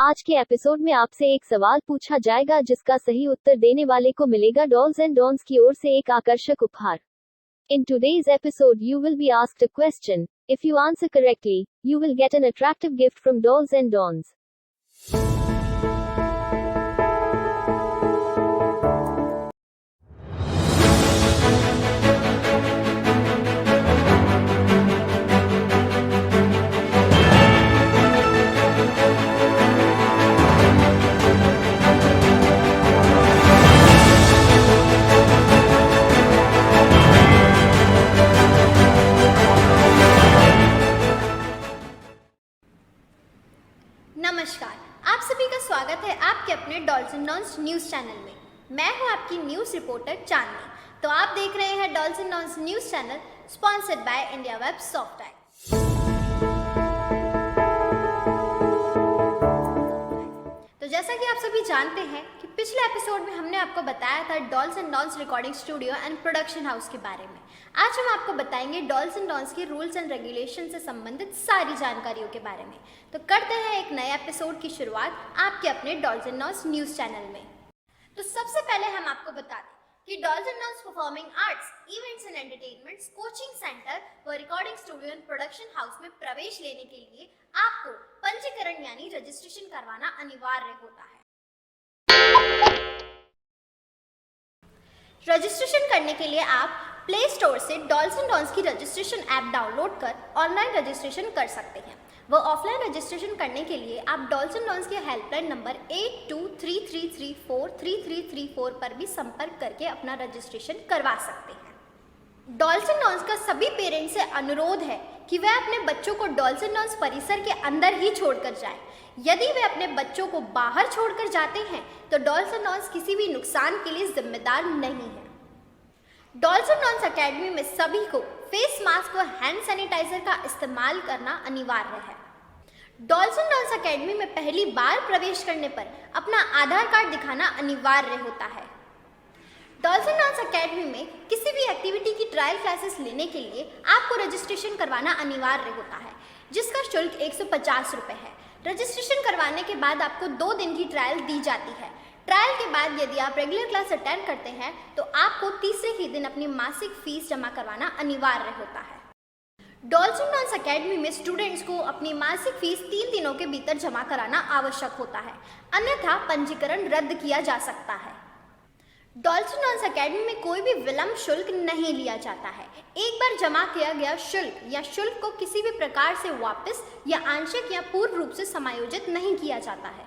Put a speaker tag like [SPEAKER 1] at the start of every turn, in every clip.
[SPEAKER 1] आज के एपिसोड में आपसे एक सवाल पूछा जाएगा जिसका सही उत्तर देने वाले को मिलेगा डॉल्स एंड डॉन्स की ओर से एक आकर्षक उपहार। In today's episode you will be asked a question. If you answer correctly, you will get an attractive gift from Dolls and Dons.
[SPEAKER 2] नमस्कार, आप सभी का स्वागत है आपके अपने Dolls and Dons news channel में। मैं हूं आपकी न्यूज़ रिपोर्टर चांदनी। तो आप देख रहे हैं Dolls and Dons news channel sponsored by India web software. तो जैसा कि आप सभी जानते हैं कि पिछले एपिसोड में हमने आपको बताया था Dolls and Dons recording studio and production house के बारे में। आज हम आपको बताएंगे डॉल्स एंड डॉन्स के रूल्स एंड रेगुलेशन से संबंधित सारी जानकारियों के बारे में। तो करते हैं एक नए एपिसोड की शुरुआत आपके अपने Dolls and Dons news channel में। तो सबसे पहले हम आपको बता दें कि Dolls and Dons performing arts, events and entertainments, coaching centre व recording studio and production house में प्रवेश लेने के लिए आपको पंजीकरण यानी रजिस्ट्रेशन करवाना अनिवार्य होता है। रजिस्ट्रेशन करने के लिए आप प्ले स्टोर से डॉल्स एंड डॉन्स की रजिस्ट्रेशन ऐप डाउनलोड कर ऑनलाइन रजिस्ट्रेशन कर सकते हैं। व ऑफलाइन रजिस्ट्रेशन करने के लिए आप डॉल्स एंड डॉन्स के हेल्पलाइन नंबर 8233343334 पर भी संपर्क करके अपना रजिस्ट्रेशन करवा सकते हैं। डॉल्स एंड डॉन्स का सभी पेरेंट्स से अनुरोध है कि वह अपने बच्चों को डॉल्स एंड डॉन्स परिसर के अंदर ही छोड़कर जाएं। यदि वे अपने बच्चों को बाहर छोड़कर जाते हैं तो डॉल्स एंड डॉन्स किसी भी नुकसान के लिए जिम्मेदार नहीं है। डॉल्स एंड डॉन्स अकेडमी में सभी को फेस मास्क व हैंड सैनिटाइजर का इस्तेमाल करना अनिवार्य है। डॉल्स एंड डॉन्स अकेडमी में पहली बार प्रवेश करने पर अपना आधार कार्ड दिखाना अनिवार्य होता है। डॉल्स एंड डॉन्स अकेडमी में किसी भी एक्टिविटी की ट्रायल क्लासेस लेने के लिए आपको रजिस्ट्रेशन करवाना अनिवार्य होता है, जिसका शुल्क 150 रुपये है। रजिस्ट्रेशन करवाने के बाद आपको 2 दिन की ट्रायल दी जाती है। ट्रायल के बाद यदि आप रेगुलर क्लास अटेंड करते हैं तो आपको तीसरे ही दिन अपनी मासिक फीस जमा करवाना अनिवार्य होता है। डॉल्स एंड डॉन्स अकेडमी में स्टूडेंट्स को अपनी मासिक फीस 3 दिनों के भीतर जमा कराना आवश्यक होता है, अन्यथा पंजीकरण रद्द किया जा सकता है। डॉल्स एंड डॉन्स अकेडमी में कोई भी विलंब शुल्क नहीं लिया जाता है। एक बार जमा किया गया शुल्क या शुल्क को किसी भी प्रकार से वापस या आंशिक या पूर्ण रूप से समायोजित नहीं किया जाता है।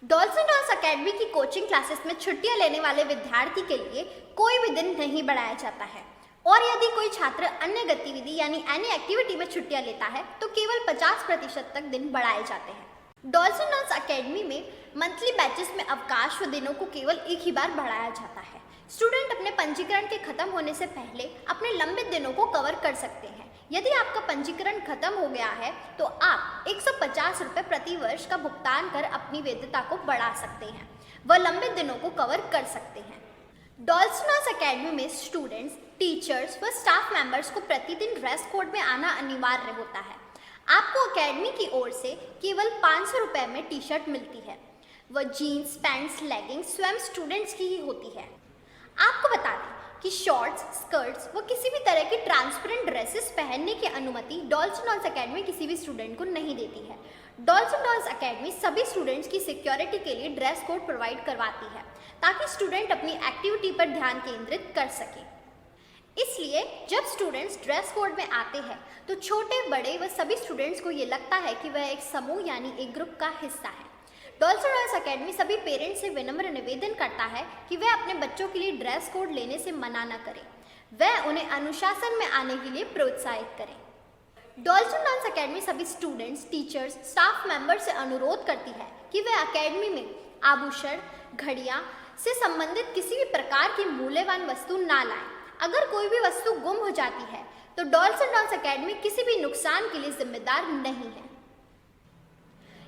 [SPEAKER 2] डॉल्स एंड डॉन्स अकेडमी की कोचिंग क्लासेस में छुट्टियां लेने वाले विद्यार्थी के लिए कोई भी दिन नहीं बढ़ाया जाता है, और यदि कोई छात्र अन्य गतिविधि यानी एनी एक्टिविटी में छुट्टियां लेता है तो केवल 50% तक दिन बढ़ाए जाते हैं। डॉल्स एंड डॉन्स अकेडमी में मंथली बैचेस में अवकाश व दिनों को केवल एक ही बार बढ़ाया जाता है। स्टूडेंट अपने पंजीकरण के खत्म होने से पहले अपने लंबित दिनों को कवर कर सकते हैं। यदि आपका पंजीकरण खत्म हो गया है तो आप 150 रुपये प्रति वर्ष का भुगतान कर अपनी वैधता को बढ़ा सकते हैं व लंबित दिनों को कवर कर सकते हैं। डॉल्स एंड डॉन्स अकेडमी में स्टूडेंट्स, टीचर्स व स्टाफ मेंबर्स को प्रतिदिन ड्रेस कोड में आना अनिवार्य होता है। आपको अकेडमी की ओर से केवल 500 रुपये में टी शर्ट मिलती है। वह जीन्स, पैंट्स, लेगिंग्स स्वयं स्टूडेंट्स की ही होती है। आपको बता दें कि शॉर्ट्स, स्कर्ट्स व किसी भी तरह की ट्रांसपेरेंट ड्रेसेस पहनने की अनुमति डॉल्स एंड डॉन्स अकेडमी किसी भी स्टूडेंट को नहीं देती है। डॉल्स एंड डॉन्स अकेडमी सभी स्टूडेंट्स की सिक्योरिटी के लिए ड्रेस कोड प्रोवाइड करवाती है ताकि स्टूडेंट अपनी एक्टिविटी पर ध्यान केंद्रित कर सके। इसलिए जब स्टूडेंट्स ड्रेस कोड में आते हैं तो छोटे बड़े व सभी स्टूडेंट्स को ये लगता है कि वह एक समूह यानी एक ग्रुप का हिस्सा है। डॉल्स एंड डॉन्स अकेडमी सभी पेरेंट्स से विनम्र निवेदन करता है कि वह अपने बच्चों के लिए ड्रेस कोड लेने से मना न करें, वह उन्हें अनुशासन में आने के लिए प्रोत्साहित करें। डॉल्स एंड डॉन्स अकेडमी सभी स्टूडेंट्स, टीचर्स, स्टाफ मेंबर से अनुरोध करती है कि वे अकेडमी में आभूषण, घड़ियां से संबंधित किसी भी प्रकार की मूल्यवान वस्तु ना लाएं। अगर कोई भी वस्तु गुम हो जाती है तो डॉल्स एंड डॉन्स अकेडमी किसी भी नुकसान के लिए जिम्मेदार नहीं है।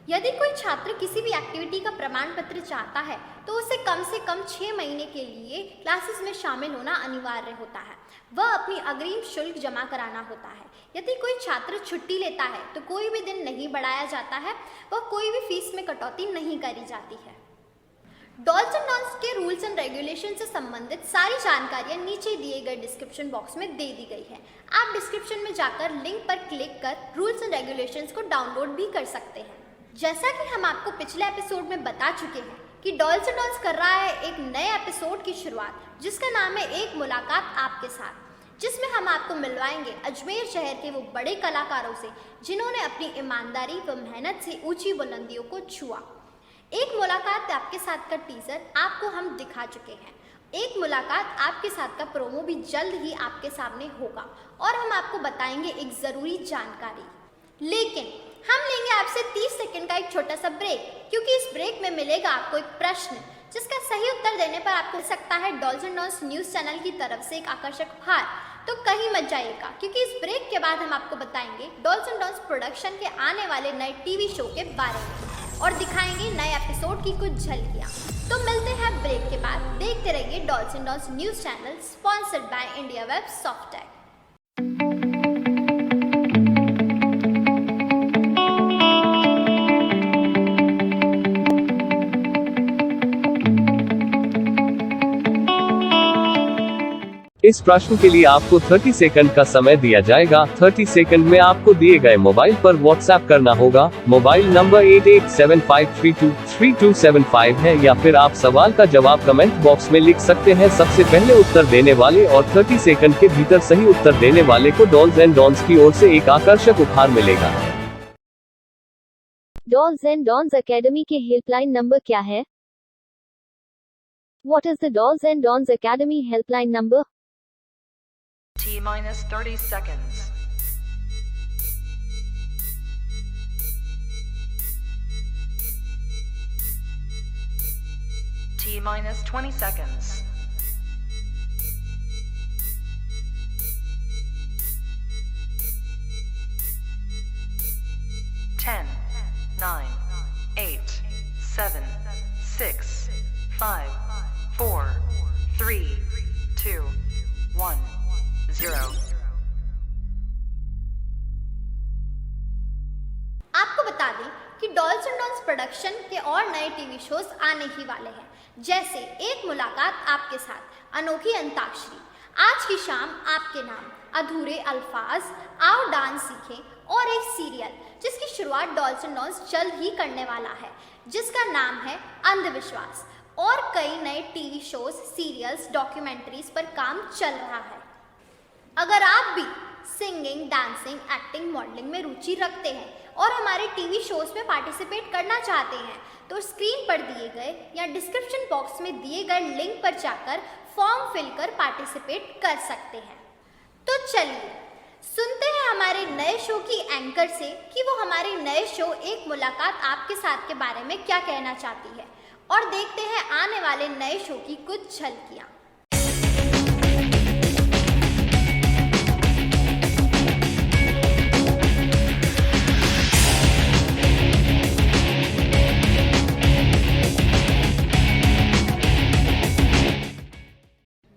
[SPEAKER 2] यदि कोई छात्र किसी भी एक्टिविटी का प्रमाण पत्र चाहता है तो उसे कम से कम 6 महीने के लिए क्लासेस में शामिल होना अनिवार्य होता है। वह अपनी अग्रिम शुल्क जमा कराना होता है। यदि कोई छात्र छुट्टी लेता है तो कोई भी दिन नहीं बढ़ाया जाता है, वह कोई भी फीस में कटौती नहीं करी जाती है। डॉल्स एंड डॉन्ट्स के रूल्स एंड रेगुलेशन से संबंधित सारी जानकारियाँ नीचे दिए गए डिस्क्रिप्शन बॉक्स में दे दी गई है। आप डिस्क्रिप्शन में जाकर लिंक पर क्लिक कर रूल्स एंड रेगुलेशंस को डाउनलोड भी कर सकते हैं। जैसा कि हम आपको पिछले एपिसोड में बता चुके हैं कि डॉल्स एंड डॉन्ट्स कर रहा है एक नए एपिसोड की शुरुआत, जिसका नाम है एक मुलाकात आपके साथ, जिसमें हम आपको मिलवाएंगे अजमेर शहर के वो बड़े कलाकारों से जिन्होंने अपनी ईमानदारी व मेहनत से ऊंची बुलंदियों को छुआ। एक मुलाकात आपके साथ का टीजर आपको हम दिखा चुके हैं। एक मुलाकात आपके साथ का प्रोमो भी जल्द ही आपके सामने होगा और हम आपको बताएंगे एक ज़रूरी जानकारी। लेकिन हम लेंगे आपसे 30 सेकंड का एक छोटा सा ब्रेक, क्योंकि इस ब्रेक में मिलेगा आपको एक प्रश्न जिसका सही उत्तर देने पर आपको मिल सकता है dolls and don'ts news channel की तरफ से एक आकर्षक उपहार। तो कहीं मत जाइएगा, क्योंकि इस ब्रेक के बाद हम आपको बताएंगे डॉल्स एंड डॉन्ट्स प्रोडक्शन के आने वाले नए टीवी शो के बारे में और दिखाएंगे नए एपिसोड की कुछ झलकियाँ। तो मिलते हैं ब्रेक के बाद। देखते रहिए dolls and don'ts news channel, sponsored by India web Softtech.
[SPEAKER 3] इस प्रश्न के लिए आपको 30 सेकंड का समय दिया जाएगा। 30 सेकंड में आपको दिए गए मोबाइल पर व्हाट्सएप करना होगा। मोबाइल नंबर 8875323275 है, या फिर आप सवाल का जवाब कमेंट बॉक्स में लिख सकते हैं। सबसे पहले उत्तर देने वाले और 30 सेकंड के भीतर सही उत्तर देने वाले को डॉल्स एंड डॉन्ट्स की ओर से एक आकर्षक उपहार मिलेगा।
[SPEAKER 1] डॉल्स एंड डॉन्स अकेडमी के हेल्पलाइन नंबर क्या है? What is the Dolls and Dons Academy helpline number?
[SPEAKER 4] T-30 seconds. T-20 seconds. Ten, 9, 8, 7, 6, 5, 4, 3, 2, 1, 0.
[SPEAKER 2] आपको बता दें कि डॉल्स एंड डॉन्स प्रोडक्शन के और नए टीवी शोज आने ही वाले हैं, जैसे एक मुलाकात आपके साथ, अनोखी अंताक्षरी, आज की शाम आपके नाम, अधूरे अल्फाज, आओ डांस सीखें और एक सीरियल जिसकी शुरुआत डॉल्स एंड डॉन्स जल्द ही करने वाला है, जिसका नाम है अंधविश्वास, और कई नए टीवी शोज, सीरियल्स, डॉक्यूमेंट्रीज पर काम चल रहा है। अगर आप भी सिंगिंग, डांसिंग, एक्टिंग, मॉडलिंग में रुचि रखते हैं और हमारे टीवी शोज में पार्टिसिपेट करना चाहते हैं तो स्क्रीन पर दिए गए या डिस्क्रिप्शन बॉक्स में दिए गए लिंक पर जाकर फॉर्म फिल कर पार्टिसिपेट कर सकते हैं। तो चलिए सुनते हैं हमारे नए शो की एंकर से कि वो हमारे नए शो एक मुलाकात आपके साथ के बारे में क्या कहना चाहती है, और देखते हैं आने वाले नए शो की कुछ झलकियाँ।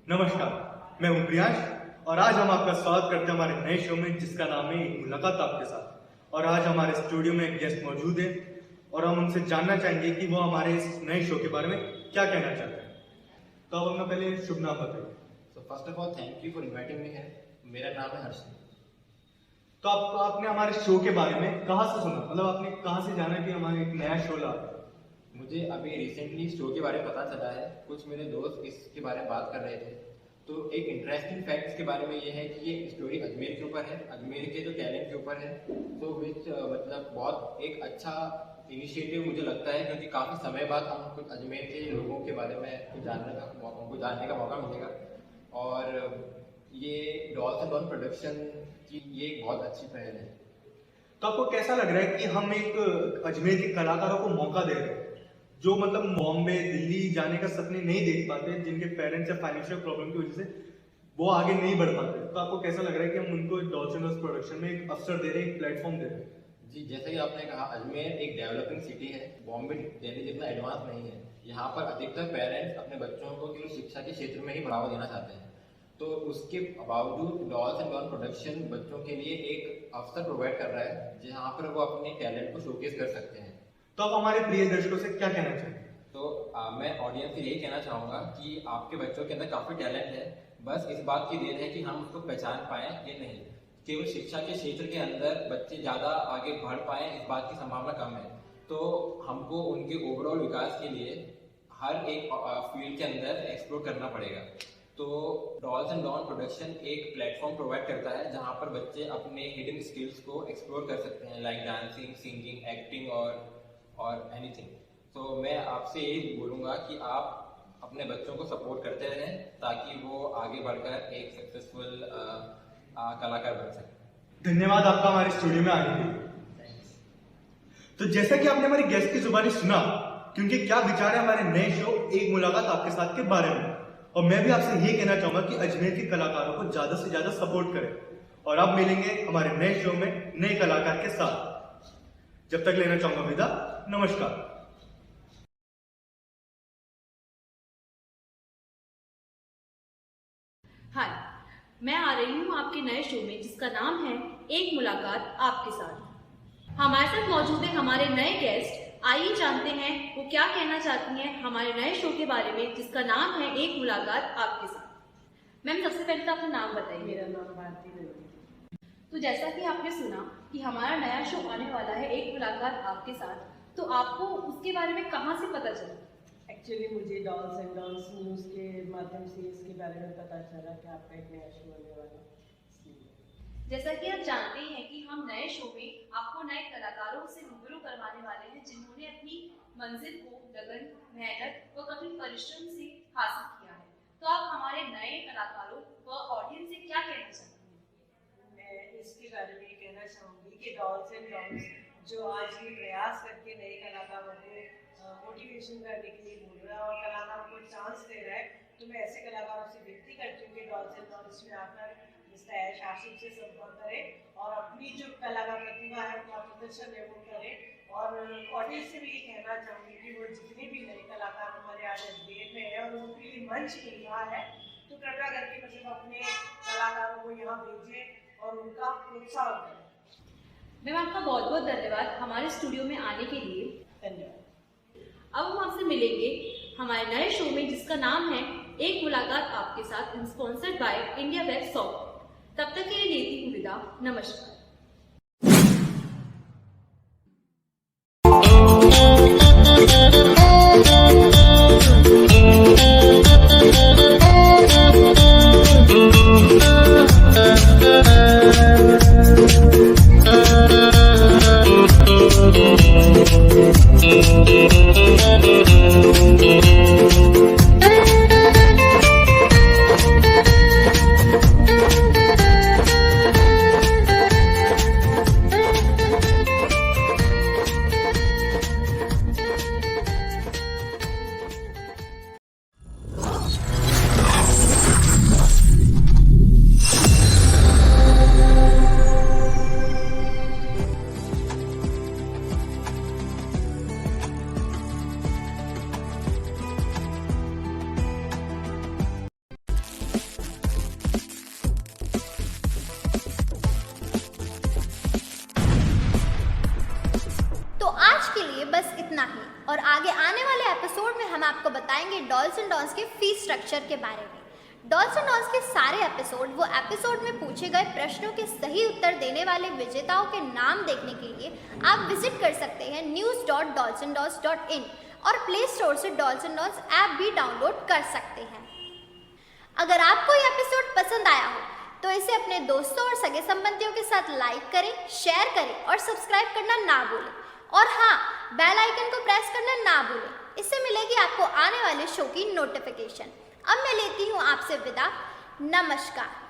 [SPEAKER 5] नमस्कार, मैं हूं प्रियांश और आज हम आपका स्वागत करते हैं हमारे नए शो में, जिसका नाम है एक मुलाकात आपके साथ। और आज हमारे स्टूडियो में एक गेस्ट मौजूद है और हम उनसे जानना चाहेंगे कि वो हमारे इस नए शो के बारे में क्या कहना चाहते हैं। तो अब अपना पहले शुभ नाम बताइए।
[SPEAKER 6] So first of all, thank you for inviting me here. मेरा नाम है हर्ष।
[SPEAKER 5] तो आपने हमारे शो के बारे में कहाँ से सुना, मतलब आपने कहाँ से जाना कि हमारे एक नया शो ला रहे हैं?
[SPEAKER 6] मुझे अभी रिसेंटली शो के बारे में पता चला है, कुछ मेरे दोस्त इसके बारे में बात कर रहे थे। तो एक इंटरेस्टिंग फैक्ट के बारे में ये है कि ये स्टोरी अजमेर के ऊपर है, अजमेर के जो टैलेंट के ऊपर है। तो विच मतलब बहुत एक अच्छा इनिशिएटिव मुझे लगता है, क्योंकि काफ़ी समय बाद हम कुछ अजमेर के लोगों के बारे में जानने का मौका मिलेगा। और ये डॉल्स एंड डॉन प्रोडक्शन की ये एक बहुत अच्छी पहल है।
[SPEAKER 5] तो आपको कैसा लग रहा है कि हम एक अजमेर के कलाकारों को मौका दे रहे हैं जो मतलब बॉम्बे, दिल्ली जाने का सपने नहीं देख पाते, जिनके पेरेंट्स या फाइनेंशियल प्रॉब्लम की वजह से वो आगे नहीं बढ़ पाते? तो आपको कैसा लग रहा है कि हम उनको डॉल्स एंड डॉन्स प्रोडक्शन में एक अवसर दे रहे हैं, एक प्लेटफॉर्म दे रहे हैं?
[SPEAKER 6] जी, जैसा कि आपने कहा, अजमेर एक डेवलपिंग सिटी है, बॉम्बे दिल्ली जितना एडवांस नहीं है। यहाँ पर अधिकतर पेरेंट्स अपने बच्चों को केवल शिक्षा के क्षेत्र में ही बढ़ावा देना चाहते हैं। तो उसके बावजूद डॉल्स एंड डॉन प्रोडक्शन बच्चों के लिए एक अवसर प्रोवाइड कर रहा है जहाँ पर वो अपने टैलेंट को शोकेस कर सकते हैं।
[SPEAKER 5] तो आप हमारे प्रिय दर्शकों से क्या कहना चाहेंगे?
[SPEAKER 6] तो मैं ऑडियंस से यही कहना चाहूँगा कि आपके बच्चों के अंदर काफ़ी टैलेंट है, बस इस बात की देर है कि हम उसको पहचान पाएँ या नहीं। केवल शिक्षा के क्षेत्र के अंदर बच्चे ज़्यादा आगे बढ़ पाएँ इस बात की संभावना कम है। तो हमको उनके ओवरऑल विकास के लिए हर एक फील्ड के अंदर एक्सप्लोर करना पड़ेगा। तो डॉल्स एंड डॉन प्रोडक्शन एक प्लेटफॉर्म प्रोवाइड करता है जहाँ पर बच्चे अपने हिडन स्किल्स को एक्सप्लोर कर सकते हैं, लाइक डांसिंग, सिंगिंग, एक्टिंग और एनीथिंग। तो मैं आपसे यही बोलूँगा कि आप अपने बच्चों को सपोर्ट करते रहें ताकि वो आगे बढ़कर एक सक्सेसफुल कलाकार बन सके।
[SPEAKER 5] धन्यवाद आपका हमारे स्टूडियो में आने के लिए। तो जैसा कि आपने हमारी गेस्ट की जुबानी सुना कि उनके क्या विचार है हमारे नए शो एक मुलाकात आपके साथ के बारे में, और मैं भी आपसे ये कहना चाहूंगा कि अजमेर के कलाकारों को ज्यादा से ज्यादा सपोर्ट करें। और अब मिलेंगे हमारे नए शो में नए कलाकार के साथ। जब तक लेना चाहूंगा विदा, नमस्कार।
[SPEAKER 7] हाय, मैं आ रही हूँ आपके नए शो में जिसका नाम है एक मुलाकात आपके साथ। हमारे साथ मौजूद है हमारे नए गेस्ट। आइए जानते हैं वो क्या कहना चाहती हैं हमारे नए शो के बारे में जिसका नाम है एक मुलाकात आपके साथ। मैम, सबसे पहले तो अपना नाम बताइए।
[SPEAKER 8] मेरा नाम भारती देवी।
[SPEAKER 7] तो जैसा कि आपने सुना कि हमारा नया शो आने वाला है एक मुलाकात आपके साथ, तो आपको उसके बारे में कहाँ से पता चला?
[SPEAKER 8] एक्चुअली मुझे डॉल्स एंड डॉन्स न्यूज़ के माध्यम से इसके बारे में पता चला कि आपका एक नया शो होने वाला है।
[SPEAKER 7] जैसा कि आप जानते हैं कि हम नए शो में आपको नए कलाकारों से रूबरू करवाने वाले हैं जिन्होंने अपनी मंजिल को लगन, मेहनत व कठिन परिश्रम से हासिल किया है। तो आप हमारे नए कलाकारों व ऑडियंस से क्या कहना चाहते हैं?
[SPEAKER 8] मैं इसके बारे में ये कहना चाहूँगी कि डॉल्स एंड डॉन्स जो आज ये प्रयास करके नए कलाकारों को मोटिवेशन करने के लिए बोल रहा है और कलाकारों को चांस दे रहा है, तो मैं ऐसे कलाकारों से विनती करती हूँ कि डॉल्स एंड डॉन्स में आकर मिस्टर ऐश आशिफ से संपर्क करें और अपनी जो कला का प्रतिभा है उनका प्रदर्शन है वो करें। और ऑडियंस से भी ये कहना चाहूँगी कि वो जितने भी नए कलाकार हमारे आज अजमेर में है और उनके लिए मंच मिल रहा है, तो कृपया करके मतलब अपने कलाकारों को यहाँ भेजें और उनका प्रोत्साहन करें।
[SPEAKER 7] मैम, आपका बहुत बहुत धन्यवाद हमारे स्टूडियो में आने के लिए।
[SPEAKER 8] धन्यवाद।
[SPEAKER 7] अब हम आपसे मिलेंगे हमारे नए शो में जिसका नाम है एक मुलाकात आपके साथ, sponsored by India web soft. तब तक के लिए लेती हूँ विदा, नमस्कार।
[SPEAKER 2] बस इतना ही, और आगे आने वाले एपिसोड में हम आपको बताएंगे डॉल्स एंड डॉन्स के फीस स्ट्रक्चर के बारे में। डॉल्स एंड डॉन्स के सारे एपिसोड वो एपिसोड में पूछे गए प्रश्नों के सही उत्तर देने वाले विजेताओं के नाम देखने के लिए आप विजिट कर सकते हैं news.dollsanddolls.in और प्ले स्टोर से डॉल्स एंड डॉन्स ऐप भी डाउनलोड कर सकते हैं। अगर आपको ये एपिसोड पसंद आया हो तो इसे अपने दोस्तों और सगे संबंधियों के साथ लाइक करें, शेयर करें और सब्सक्राइब करना ना भूलें। और हाँ, बेल आइकन को प्रेस करना ना भूलें, इससे मिलेगी आपको आने वाले शो की नोटिफिकेशन। अब मैं लेती हूँ आपसे विदा, नमस्कार।